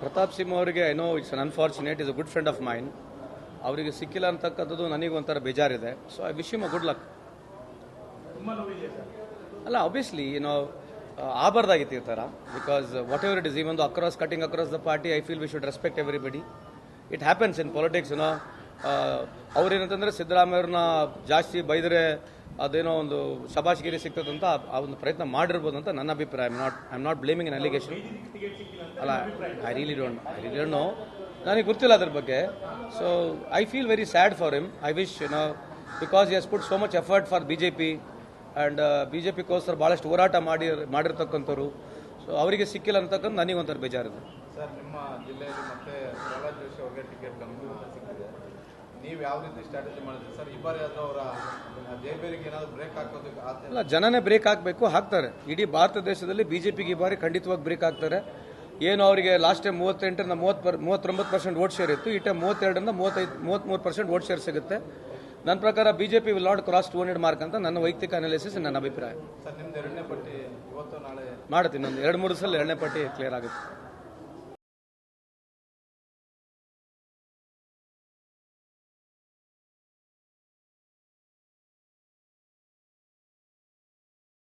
ಪ್ರತಾಪ್ ಸಿಂಹ ಅವರಿಗೆ I know it's un unfortunate is a good friend of mine. ಅವರಿಗೆ ಸಿಕ್ಕಿಲ್ಲ ಅಂತಕ್ಕಂಥದ್ದು ನನಗೆ ಒಂಥರ ಬೇಜಾರಿದೆ. So I wish him a good luck. ಅಲ್ಲ, ಆಬ್ವಿಯಸ್ಲಿ ಆಗಬಾರ್ದಾಗಿತ್ತು ಈ ಥರ. Because whatever it is, even across cutting across the party, I feel we should respect everybody. It happens in politics. ಅವ್ರೇನಂತಂದ್ರೆ ಸಿದ್ದರಾಮಯ್ಯವ್ರನ್ನ ಜಾಸ್ತಿ ಬೈದರೆ ಅದೇನೋ ಒಂದು ಶಬಾಷ್ಗಿರಿ ಸಿಗ್ತದಂತ ಆ ಒಂದು ಪ್ರಯತ್ನ ಮಾಡಿರ್ಬೋದು ಅಂತ ನನ್ನ ಅಭಿಪ್ರಾಯ. I am not blaming in allegation. ಅಲ್ಲ, ಐ ರಿಯಲಿ ಡೋಂಟ್ ನೋ, ನನಗೆ ಗೊತ್ತಿಲ್ಲ ಅದ್ರ ಬಗ್ಗೆ. So I feel very sad for him. I wish because he has put so much effort for BJP and ಬಿಜೆಪಿಗೋಸ್ಕರ ಭಾಳಷ್ಟು ಹೋರಾಟ ಮಾಡಿರ್ತಕ್ಕಂಥವ್ರು. ಸೊ ಅವರಿಗೆ ಸಿಕ್ಕಿಲ್ಲ ಅಂತಕ್ಕಂಥ ನನಗೆ ಒಂಥರ ಬೇಜಾರಿದೆ. ಸರ್, ನಿಮ್ಮ ಜಿಲ್ಲೆಯಲ್ಲಿ ಮತ್ತೆ ಪ್ರಹ್ಲಾದ್ ಜೋಶಿ ಅವರಿಗೆ ಟಿಕೆಟ್ ಸಿಕ್ಕಿದೆ. ನೀವು ಯಾವ ರೀತಿ ಸ್ಟ್ರಾಟಜಿ ಮಾಡಿದ್ರಿ ಸರ್? ಈ ಬಾರಿ ಆದರೂ ಅವರ ಜಯಬೇರಿಗೆ ಏನಾದರೂ ಬ್ರೇಕ್ ಹಾಕೋದಕ್ಕೆ ಅಲ್ಲ, ಜನನೇ ಬ್ರೇಕ್ ಹಾಕಬೇಕು, ಹಾಕ್ತಾರೆ. ಇಡೀ ಭಾರತ ದೇಶದಲ್ಲಿ ಬಿಜೆಪಿಗೆ ಈ ಬಾರಿ ಖಂಡಿತವಾಗಿ ಬ್ರೇಕ್ ಹಾಕ್ತಾರೆ. ಏನು ಅವರಿಗೆ ಲಾಸ್ಟ್ ಟೈಮ್ 38ರಿಂದ 39% ವೋಟ್ ಶೇರ್ ಇತ್ತು, ಈ ಟೈಮ್ 32ರಿಂದ 33% ವೋಟ್ ಶೇರ್ ಸಿಗುತ್ತೆ. ನನ್ನ ಪ್ರಕಾರ BJP will not cross 200 mark ಅಂತ ನನ್ನ ವೈಯಕ್ತಿಕ ಅನಾಲಿಸಿಸ್, ನನ್ನ ಅಭಿಪ್ರಾಯ. ಸರ್, ನಿಮ್ದು ಎರಡನೇ ಪಟ್ಟಿ ಇವತ್ತು ನಾಳೆ ಮಾಡುತ್ತೀನಿ. ಒಂದು 2-3 ಸಲ ಎರಡನೇ ಪಟ್ಟಿ ಕ್ಲಿಯರ್ ಆಗುತ್ತೆ.